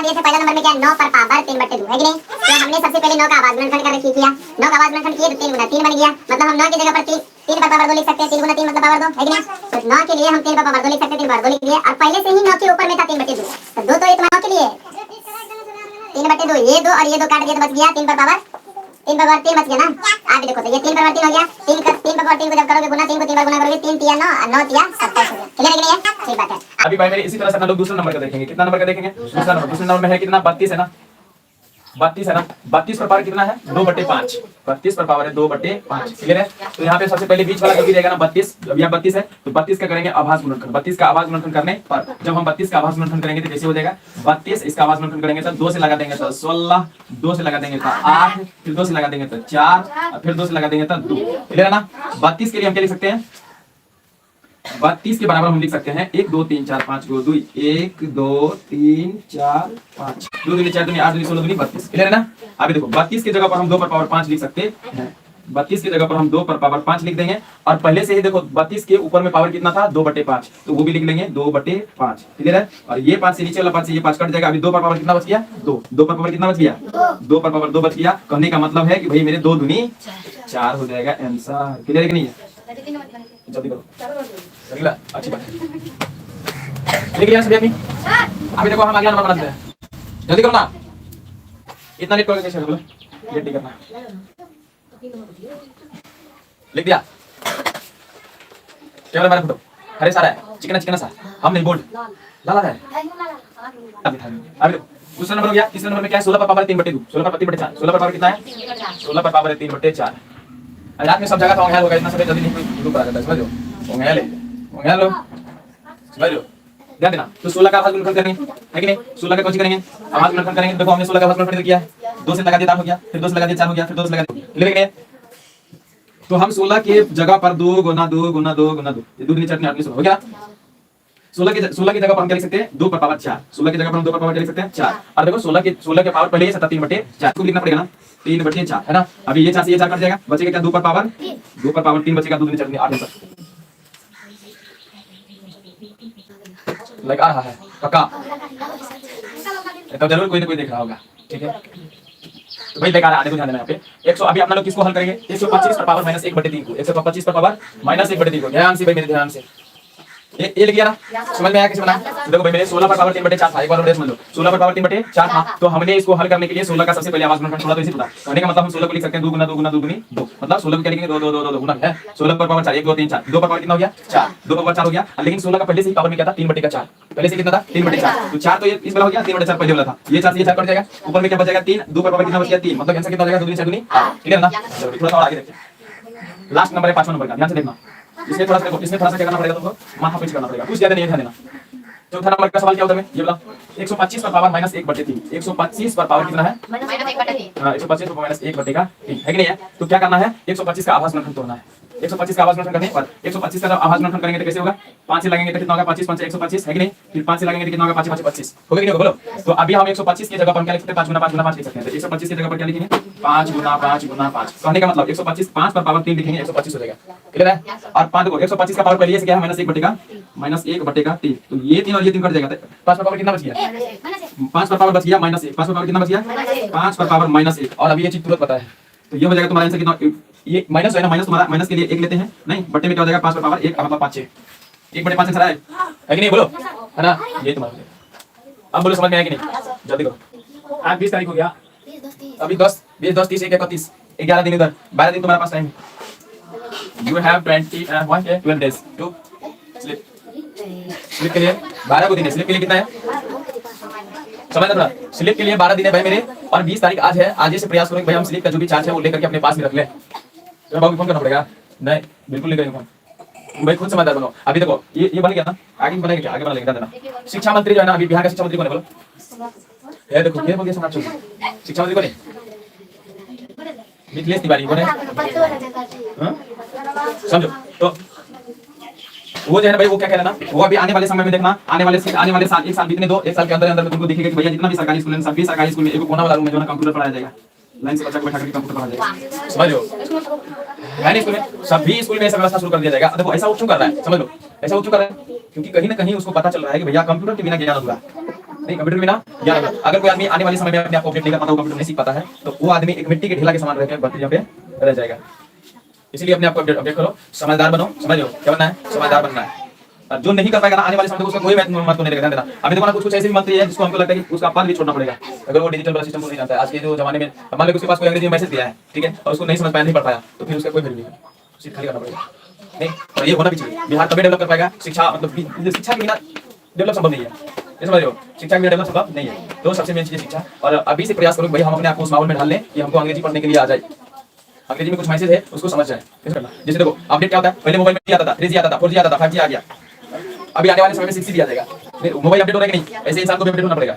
दिए थे पहला नंबर में क्या 9 पर पावर 3/2 है कि नहीं। तो हमने सबसे पहले 9 का आवाज गुणनखंड कर रखी किया, 9 का आवाज गुणनखंड किए तो 3 गुना 3 बन गया। मतलब हम 9 की जगह पर 3 पर पावर 2 लिख सकते हैं। 3 गुना 3 मतलब पावर 2 है कि नहीं। तो 9 के लिए हम 3 पर पावर 2 लिख सकते हैं। 3 पावर 2 लिख दिए और पहले से ही 9 के ऊपर में था 3/2। तो 2 तो ये तुम्हारा 9 के लिए 3/2, ये 2 और ये 2 काट दिए तो बच गया 3 पर पावर 3 बच गया ना। आप देखो तो ये 3 पर 3 हो गया। 3 पर पावर 3 को जब करोगे गुना 3 को 3 बार गुना करोगे 3 तिया 9 और 9 तिया 27 हो गया। क्लियर है कि नहीं? ठीक बात है। अभी भाई मेरे इसी तरह से हम लोग दूसरा नंबर का देखेंगे। कितना नंबर का देखेंगे? दूसरा नंबर में है कितना? 32 है ना। 32 है ना। 32 पर पावर कितना है? 2/5। 32 पर पावर है 2/5। क्लियर है। तो यहाँ पे सबसे पहले बीच वाला जो भी रहेगा ना 32, अब यहाँ 32 है तो 32 का करेंगे आभास गुणनखंड। 32 का आभास गुणनखंड करने पर जब हम 32 का आभास गुणनखंड करेंगे तो कैसे हो जाएगा? 32 इसका आभास गुणनखंड करेंगे तो 2 से लगा देंगे तो 16, 2 से लगा देंगे तो 8, फिर 2 से लगा देंगे तो 4, फिर 2 से लगा देंगे तो 2। क्लियर है ना। 32 के लिए हम क्या लिख सकते हैं? 32 के बराबर हम लिख सकते हैं 1 2 3 4 5 2 1 2 3 4 5 2 2 4 2 8 2 16 2 32। क्लियर है ना। अभी देखो 32 की जगह पर हम 2 पर पावर 5 लिख सकते हैं। 32 की जगह पर हम 2 पर पावर 5 लिख देंगे और पहले से ही देखो 32 के ऊपर में पावर कितना था? 2/5, तो वो भी लिख लेंगे 2/5। क्लियर है। और ये 5 से नीचे वाला 5 से ये 5 कट जाएगा। अभी 2 पर पावर कितना बच गया? 2। 2 पर पावर कितना बच गया? 2 पर पावर 2 बच गया। कहने का मतलब है कि भाई मेरे 2 दूनी 4 हो जाएगा आंसर। क्लियर है कि नहीं है? जल्दी करो, अगला अच्छी बात है। लिख लिया सभी आदमी? अभी देखो हम अगला नंबर बनाते हैं। जल्दी करो ना, इतना लेट करोगे कैसे? बोलो लेट नहीं करना। लिख दिया? कैमरा मैन फोटो हरे सारा है, चिकना सा हम नहीं बोल्ड लाला है। अभी दूसरा नंबर हो गया। तीसरा नंबर में क्या है? 16 पर पावर 3/2, 16 पर 3/4। 16 पर पावर कितना है? 16 पर पावर है 3/4। रात में सब जगह तो ओंघेल होगा, इतना सब जल्दी नहीं कोई आ जाता है। समझ लो ओंघेल लो, समझ लो, ध्यान देना। तो 16 का आभास गुणनखंड करेंगे है कि नहीं। 16 का कौन करेंगे? आभास गुणनखंड करेंगे। देखो हमने 16 का आभास गुणनखंड किया है। 2 से लगा दिया 4 हो गया, फिर 2 से लगा दिया 4 हो गया, फिर 2 से लगा दिया। क्लियर है। तो हम 16 के जगह पर 2 गुना 2 गुना 2 गुना 2 ये 2 दूनी 4 8 हो गया। 16 की जगह पर हम क्या लिख सकते हैं? 2 पर पावर 4। 16 की जगह पर हम 2 पर पावर क्या लिख सकते हैं? 4। और देखो 16 के पावर पहले ही 3/4 को लिखना पड़ेगा ना। 3/4 है ना। अभी ये 4 से ये 4 कट जाएगा, बचेगा क्या? 2 पर पावर 3 बचेगा। 2 दूनी 4 8 आंसर। लाइक आ रहा है पक्का? तो जरूर कोई ना कोई देख रहा होगा। ठीक है तो भाई देखा आने को ध्यान देना यहाँ पे। 100 अभी अपना लोग किसको हल करेंगे? 125 पर पावर -1/3 को। 125 पर पावर -1/3 को। ध्यान से भाई, मेरे ध्यान से ये लिख दिया ना। समझ में आया कैसे बनाया? तो देखो भाई मेरे 16 पर पावर 3/4 था। एक बार और समझ लो 16 पर पावर 3/4 था। तो हमने इसको हल करने के लिए 16 का सबसे पहले आवाज गुणनखंड छोड़ा तो इसी पता कहने का मतलब हम 16 को लिख सकते हैं 2 गुना 2 गुना 2 गुनी 2। मतलब 16 को क्या लिखेंगे? 2 2 2 2 गुना है 16 पर पावर 4 1 2 3 4। 2 पर पावर कितना हो गया? 4। 2 पर पावर 4 हो गया। लेकिन 16 का पहले से ही पावर में क्या था? 3/4। पहले से कितना था? 3/4। तो 4 तो ये इस वाला हो गया, 3/4 पहले वाला था। ये 4 से ये 4 कट जाएगा, ऊपर में क्या बचेगा? 3। 2 पर पावर कितना बच गया? 3। मतलब आंसर कितना हो जाएगा? 2 दूनी 4 दूनी 8। क्लियर है ना। चलो थोड़ा सा और आगे देखते हैं। लास्ट नंबर है 5वां नंबर का, ध्यान से देखना। इसमें थोड़ा सा क्या करना पड़ेगा तुमको? माथा पीछे करना पड़ेगा, कुछ ज्यादा नहीं है, ध्यान देना। चौथा नंबर का सवाल क्या होता है? ये वाला 125 पर पावर -1/3। 125 पर पावर कितना है? -1/3। हां 125 पर -1/3 है कि नहीं है। तो क्या करना है? 125 का आभास गुणनखंड तोड़ना है। 125 का आभास गुणनखंड करने पर 125 का आभास गुणनखंड करेंगे तो कैसे होगा? 5 से लगेंगे तो कितना होगा? 25 5 125 है कि नहीं। फिर 5 से लगेंगे तो कितना होगा? 5 5 25 होगा कि नहीं होगा? बोलो। तो अभी हम 125 की जगह पर क्या लिख सकते हैं? 5 गुना 5 गुना 5 लिख सकते हैं। तो 125 की जगह पर क्या लिखेंगे? 5 गुना 5 गुना 5। कहने का मतलब 125 5 पर पावर 3 लिखेंगे 125 हो जाएगा। क्लियर है। और 5 देखो 125 का पावर पहले से क्या है? -1/3। तो ये 3 और ये 3 कट जाएगा। 5 पर पावर कितना बच गया? 5 पर पावर बच गया -1। 5 पर पावर कितना बच गया? 5 पर पावर -1। और अभी ये चीज तुरंत पता है तो ये हो जाएगा तुम्हारा आंसर कितना? ये माइनस है ना, माइनस तुम्हारा माइनस के लिए 1 लेते हैं नहीं, बट्टे में क्या हो जाएगा? 5 पर पावर 1 मतलब 5 6 1/5 आंसर है कि नहीं? बोलो है ना। ये तुम्हारा अब बोलो समझ में आया कि नहीं? जल्दी करो। आज 20 तारीख हो गया, अभी 10 20 10 30 1 31 11 दिन इधर 12 दिन तुम्हारे पास टाइम है। You have 12 days to slip. Slip के लिए 12 को दिन है। स्लिप के लिए कितना है? समझ रहा? स्लिप के लिए 12 दिन है भाई मेरे। और 20 तारीख आज है। आज से प्रयास करो कि भाई हम स्लिप का जो भी चार्ज है वो लेकर के अपने पास में रख लें। तो बाबू फोन करना पड़ेगा? नहीं बिल्कुल नहीं करेंगे फोन भाई, खुद समझदार बनो। अभी देखो ये बन गया ना, आगे बनेगा क्या? आगे बना लेंगे देना। शिक्षा मंत्री जो है ना अभी बिहार का शिक्षा मंत्री कौन है? बोलो ये देखो ये बोल दिया सुना। शिक्षा मंत्री कौन है? मिथिलेश तिवारी कौन है? समझो तो वो जो है ना भाई, वो क्या कह रहा है ना, वो अभी आने वाले समय में देखना, आने वाले साल 1 साल बीतने दो, 1 साल के अंदर अंदर तुमको दिखेगा कि भैया जितना भी सरकारी स्कूल है सभी सरकारी स्कूल में एक कोना वाला रूम में जो है ना कंप्यूटर पढ़ाया जाएगा। लाइन से बच्चा को बैठा करके कंप्यूटर पढ़ाया जाएगा। समझ लो है नहीं? स्कूल में सभी स्कूल में ऐसा व्यवस्था शुरू कर दिया जाएगा। देखो ऐसा वो क्यों कर रहा है? समझ लो ऐसा वो क्यों कर रहा है? क्योंकि कहीं ना कहीं उसको पता चल रहा है कि भैया कंप्यूटर के बिना ज्ञान अधूरा। नहीं, कंप्यूटर में ना ज्ञान होगा। अगर कोई आदमी आने वाले समय में अपने आप को अपडेट नहीं कर पाता, कंप्यूटर नहीं सीख पाता है, तो वो आदमी एक मिट्टी के ढेला के समान रह के यहाँ पे रह जाएगा। इसलिए अपने आप को अपडेट करो, समझदार बनो। समझ लो क्या बनना है? समझदार बनना है। और जो नहीं कर पाएगा ना आने वाले समय में, उसका कोई महत्व नहीं रहेगा। ध्यान देना। अभी देखो ना, कुछ ऐसे भी मंत्री है जिसको हमको लगता है कि उसका पद भी छोड़ना पड़ेगा अगर वो डिजिटल सिस्टम को नहीं जानता है। आज के जो जमाने में मान लो उसके पास कोई अंग्रेजी मैसेज दिया है, ठीक है, और उसको नहीं समझ पाया, नहीं पढ़ पाया, तो फिर उसका कोई वैल्यू नहीं है, सीट खाली करना पड़ेगा। नहीं, और ये होना भी चाहिए। बिहार तभी डेवलप कर पाएगा। शिक्षा मतलब शिक्षा के बिना डेवलप संभव नहीं है, ये समझ रहे हो? शिक्षा के बिना डेवलप संभव नहीं है। तो सबसे मेन चीज है शिक्षा। और अभी से प्रयास करो भाई, हम अपने आप को उस माहौल में ढाल लें कि हमको अंग्रेजी पढ़ने के लिए आ जाए, अंग्रेजी में कुछ मैसेज है उसको समझ जाए। जैसे देखो अपडेट क्या होता है, पहले मोबाइल में आता था, 3G आता था, 4G आता था, 5G आ गया। अभी आने वाले समय में 6G भी आ जाएगा। मोबाइल अपडेट हो रहा है कि नहीं? ऐसे इंसान को भी अपडेट होना पड़ेगा।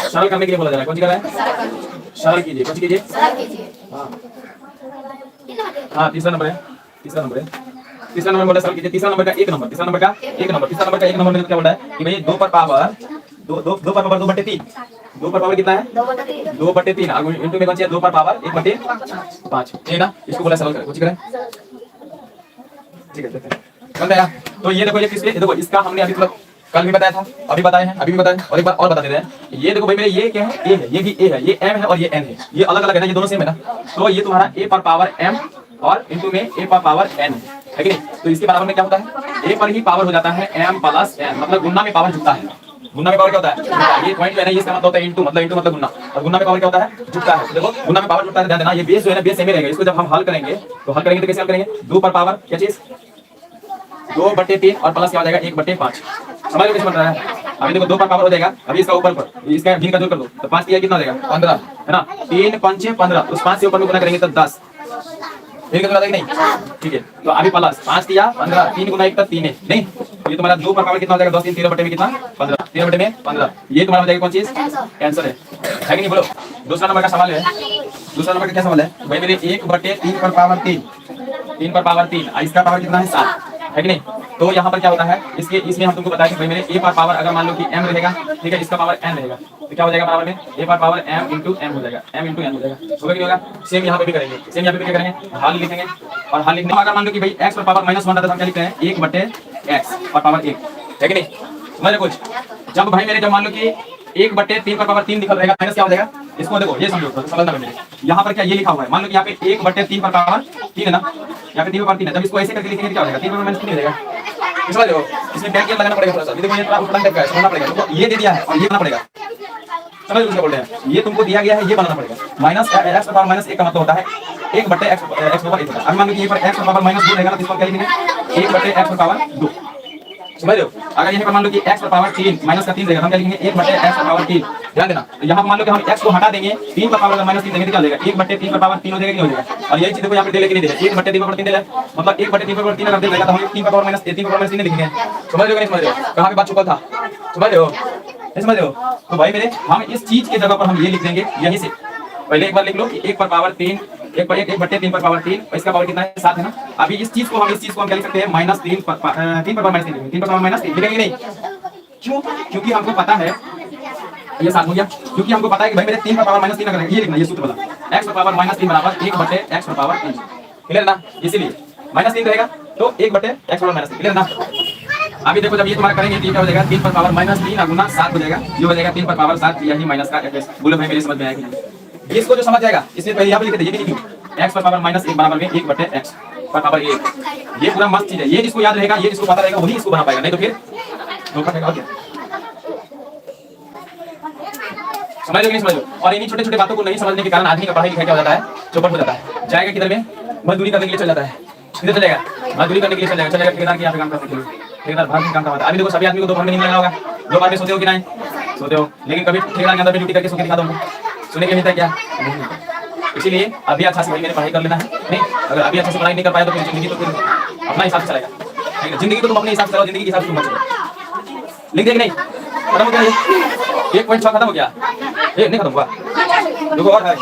सरल करने के लिए बोला जा रहा है। कौन सी कर रहा है? सरल कीजिए। कौन सी कीजिए? हाँ, तीसरा नंबर है। तीसरा नंबर बोला सरल कीजिए। तीसरा नंबर का एक नंबर में क्या बोला है कि भाई 2 पर पावर 2/3। 2 पर पावर कितना है? 2/3 इंटू में कौन सी है? 2 पर पावर 1/5, ये ना, इसको बोला सरल करें। कुछ करें, ठीक है, चलता है। तो ये देखो, ये किसके, देखो इसका हमने अभी मतलब कल भी बताया था, अभी बताए हैं, अभी भी बताए, और एक बार और बता देते हैं। ये देखो भाई मेरे, ये क्या है? ए है, ये भी ए है, ये m है और ये n है, ये अलग अलग है ना, ये दोनों सेम है ना। तो ये तुम्हारा a पर पावर m और इंटू में a पर पावर n है कि नहीं? तो इसके बराबर में क्या होता है? a पर ही पावर हो जाता है m प्लस n, मतलब गुना में पावर जुटता है। गुना में पावर क्या होता है? ये पॉइंट जो है ना, ये इसका मतलब होता है इंटू, मतलब गुना, और गुना में पावर क्या होता है? जुटता है। देखो गुना में पावर जुटता है, ध्यान देना। ये बेस जो है ना, बेस सेम ही रहेगा। इसको जब हम हल करेंगे तो कैसे हल करेंगे? 2 पर पावर क्या चीज? 2/3 और प्लस क्या हो जाएगा? 1/5। समझ लो कैसे बन रहा है? अभी देखो 2 पर पावर हो जाएगा, अभी इसका ऊपर पर इसका भिन्न का जोड़ कर दो, तो 5 कितना हो जाएगा? 15 है ना। 3 5 6 15, तो 5 से ऊपर में गुना करेंगे तो 10। फिर कितना कि नहीं? ठीक है, तो अभी प्लस 5 किया 15, 3 गुना 1 तो 3 है नहीं। ये तुम्हारा 2 पर पावर कितना हो जाएगा? 2 3 13 में कितना? 15, 13 में 15। ये तुम्हारा हो जाएगा कौन चीज? आंसर है कि नहीं? बोलो। दूसरा नंबर का सवाल है। दूसरा नंबर का क्या सवाल है भाई मेरे? 1/3 पर पावर 3, 3 पर पावर 3, इसका पावर कितना है? 7 है कि नहीं? तो यहाँ पर क्या होता है, इसमें हम तुमको बताया कि भाई मेरे a पर पावर अगर मान लो कि m रहेगा, ठीक है, इसका पावर n रहेगा, तो क्या हो जाएगा बराबर में? a पर पावर m इंटू m हो जाएगा, m इंटू n हो जाएगा। होगा कि होगा? सेम यहाँ पे भी करेंगे, सेम यहाँ पे भी क्या करेंगे? हाल लिखेंगे। और हाल लिखने अगर मान लो कि भाई x पर पावर -1 रहता है तो हम क्या लिखते हैं? 1/x पर पावर 1 है कि नहीं? समझ रहे कुछ? जब भाई मेरे, जब मान लो कि 1/3 पर पावर 3 लिखा रहेगा, माइनस क्या हो जाएगा? इसको देखो, ये समझो, समझना मेरे। यहाँ पर क्या ये लिखा हुआ है, मान लो कि यहाँ पे 1/3 पर पावर 3 है ना, यहाँ पे 3 पर 3 है। जब इसको ऐसे करके लिखेंगे क्या हो जाएगा? 3 पर -3 हो जाएगा। समझ लो, इसमें बैक लगाना पड़ेगा थोड़ा सा। देखो ये थोड़ा उल्टा टाइप का है, समझना पड़ेगा। तो ये दे दिया है और ये बनाना पड़ेगा। समझ लो क्या बोल रहे हैं? ये तुमको दिया गया है, ये बनाना पड़ेगा। माइनस x पर पावर -1 का मतलब होता है 1/x पर 1 होता है। अब मान लो कि ये पर x पर पावर -2 रहेगा ना, तो इसको क्या लिखेंगे? 1/x पर पावर 2। समझ लो। अगर यहीं पर मान लो कि x पर पावर 3 माइनस का 3 रहेगा, हम क्या लिखेंगे? 1/x पर पावर 3। ध्यान देना, यहाँ मान लो कि हम x को हटा देंगे, 3 पर पावर -3 देंगे तो क्या हो जाएगा? 1/3 पर पावर 3 हो जाएगा कि नहीं हो जाएगा? और यही चीज देखो यहाँ पे दे लेके नहीं दे रहे, 1/3 पर पावर 3 दे रहा है, मतलब 1/3 पर पावर 3 अगर दे देगा तो हम 3 पर पावर -3 लिखेंगे। समझ रहे हो कि नहीं समझ रहे हो? कहाँ पे बात छुपा था? समझ रहे हो? नहीं समझ रहे हो? तो भाई मेरे, हम इस चीज की जगह पर हम ये लिख देंगे, यहीं से पहले एक बार लिख लो कि 1 पर पावर 3, 1/3 पर पावर 3, इसका पावर कितना है? 7 है ना। अभी इस चीज को हम क्या लिख सकते हैं? -3 पर पावर -3 3 पर पावर -3 लिखेंगे नहीं? क्यों? क्योंकि हमको पता है, ये 7 हो गया, क्योंकि हमको पता है कि भाई मेरे 3 पर पावर -3 अगर ये लिखना, ये सूत्र वाला, x पर पावर -3 बराबर 1/x पर पावर 3। क्लियर ना? इसीलिए -3 रहेगा तो 1/x पर -3। क्लियर ना? अभी देखो जब ये तुम्हारा करेंगे तो क्या हो जाएगा? 3 पर पावर -3 गुना 7 हो जाएगा, ये हो जाएगा 3 पर पावर 7, यही माइनस का fs। बोलो भाई मेरे समझ में आया कि नहीं? इसको जो समझ जाएगा इसलिए पहले यहाँ पे लिख दे, ये भी लिखो, x पर पावर -1 बराबर में 1/x पर पावर 1। ये पूरा मस्त चीज है, ये जिसको याद रहेगा, ये जिसको पता रहेगा वही इसको बना पाएगा, नहीं तो फिर धोखा खाएगा। समझ लो कि नहीं समझ लो? और इन्हीं छोटे छोटे बातों को नहीं समझने के कारण आदमी का पढ़ाई लिखाई क्या हो जाता है? चौपट हो जाता है। जाएगा किधर में? मजदूरी करने के लिए चल जाता है। किधर चल जाएगा? मजदूरी करने के लिए चल जाएगा ठेकेदार के यहाँ पे काम करने के लिए। ठेकेदार भाग के काम करवाता है। अभी देखो सभी आदमी को दोपहर में नींद लगा होगा, दोपहर में सोते हो कि नहीं? सोते हो, लेकिन कभी ठेकेदार के अंदर में ड्यूटी करके सो के दिखा दो, सुने के मिलता है क्या? इसीलिए अभी अच्छा से मैंने पढ़ाई कर लेना है। नहीं, अगर अभी अच्छे से पढ़ाई नहीं कर पाया तो फिर जिंदगी तो फिर अपना हिसाब से चलेगा। जिंदगी तो तुम अपने हिसाब से चलो, जिंदगी के हिसाब से तुम चलो। लिख दे कि नहीं? खत्म हो गया ये 1.6 खत्म हो गया। ये नहीं खत्म हुआ, देखो और है।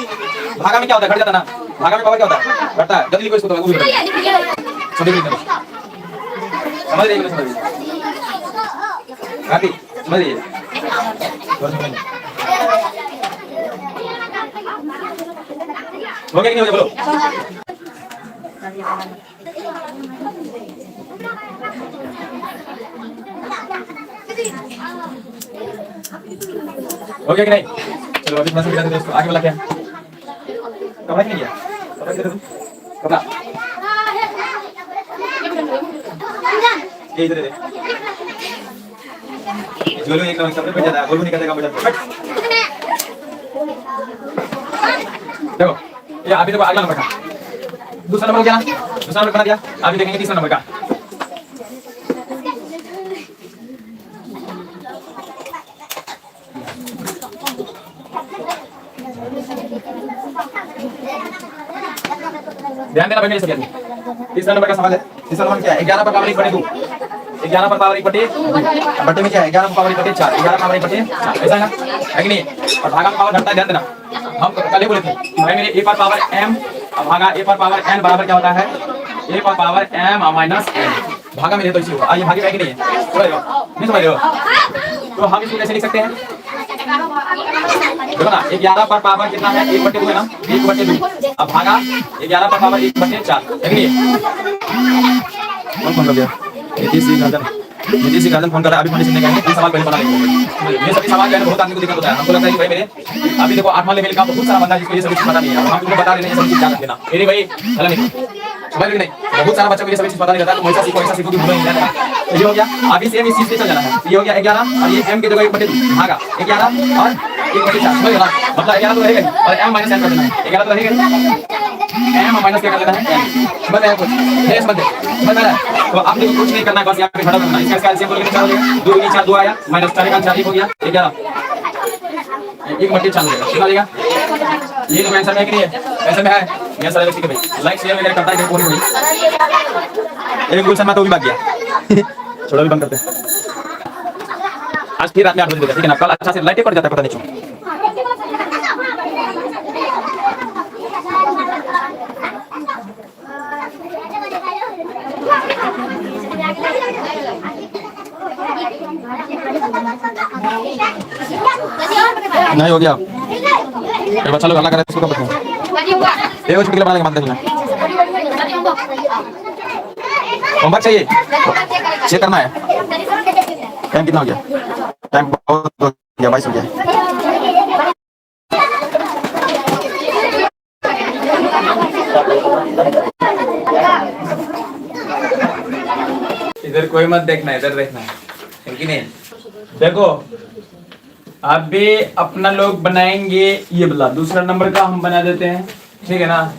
भागा में क्या होता है? घट जाता ना, भागा में पावर क्या होता है? घटता है। जल्दी लिखो इसको, तो वो भी सभी लिख दो। समझ रही है? समझ रही काफी समझ रही है? हो गया कि नहीं हो गया? बोलो। हो गया कि नहीं? चलो अभी थोड़ा सा गिरा दे इसको। आगे वाला क्या है? कपड़ा नहीं लिया? कपड़ा दे दो। कपड़ा ये इधर दे। गोलू एक नंबर कपड़े पे जाता है, गोलू निकल जाएगा मुझे। देखो ये अभी देखो अगला नंबर का दूसरा नंबर हो गया ना, दूसरा नंबर बना दिया। अभी देखेंगे तीसरा नंबर का। ध्यान देना भाई मेरे सभी। तीसरा नंबर का सवाल है। तीसरा नंबर क्या है? 11 पर पावर 1/2। 11 पर पावर 1/2 बटे में क्या है? 11 पर पावर 1/4। 11 पावर 1/4 ऐसा है ना, है कि नहीं? और भागा में पावर घटता है, ध्यान देना। हम कल ही बोले थे भाई मेरे a पर पावर m भागा a पर पावर n बराबर क्या होता है? a पर पावर m माइनस n। भागा में तो इसी होगा। ये भागे है कि नहीं है? समझ रहे हो? नहीं समझ रहे हो? तो हम इसको कैसे लिख सकते हैं? देखो ना 11 पर पावर कितना है? 1/2 है ना, 1/2। अब भागा 11 पर पावर 1/4 है कि नहीं? कौन कर गया? नीतीश गार्डन फोन कर रहा है। अभी फोन सुनने गए। ये सवाल पहले बना लेंगे। ये सभी सवाल जो है बहुत आदमी को दिक्कत होता है। हमको लगता है कि भाई मेरे अभी देखो 8वां लेवल का बहुत सारा बंदा जिसको ये सभी चीज पता नहीं है। हम तुमको बता रहे हैं ये सभी चीज याद रखना। मेरे भाई हला नहीं समझ नहीं, बहुत सारा बच्चों को ये सभी चीज पता नहीं रहता। तो ऐसा सीखो कि भूलो नहीं जाना। तो ये हो गया। अभी सेम इस चीज पे चल जाना है। ये हो गया 11 और ये m की जगह 1/2 भागा 11 और 1/4 समझ गए ना? मतलब 11 तो रहेगा ही और m माइनस n कर देना है। 11 तो रहेगा m माइनस क्या कर देना है? समझ रहे हैं कुछ? नहीं समझ रहे हैं? तो आपने कुछ नहीं करना, बस यहाँ पे खड़ा करना। इसका कैल्शियम बोल के 4 हो गया, 2 गुनी 4 2 आया, माइनस 4 का 4 हो गया 11 1/4 हो जाएगा। ये तो आंसर है कि नहीं है? आंसर में है। मेरा सारा व्यक्ति के भाई लाइक शेयर वगैरह करता है कोई नहीं। एक गुलशन में तो भी भाग गया। छोड़ो भी बंद करते हैं। आज फिर रात में 8 बजे ठीक है ना? कल अच्छा से लाइटें पड़ जाता है, पता नहीं क्यों। नहीं हो गया। ये बच्चा लोग हल्ला कर रहे हैं, इसको कब बताऊं? ये कुछ निकले बना लेंगे, मत देखना। होमवर्क चाहिए, चेक करना है। टाइम कितना हो गया? टाइम बहुत हो गया, 22 हो गया। इधर कोई मत देखना, इधर देखना है कि नहीं? देखो अभी अपना लोग बनाएंगे ये वाला दूसरा नंबर का हम बना देते हैं, ठीक है ना?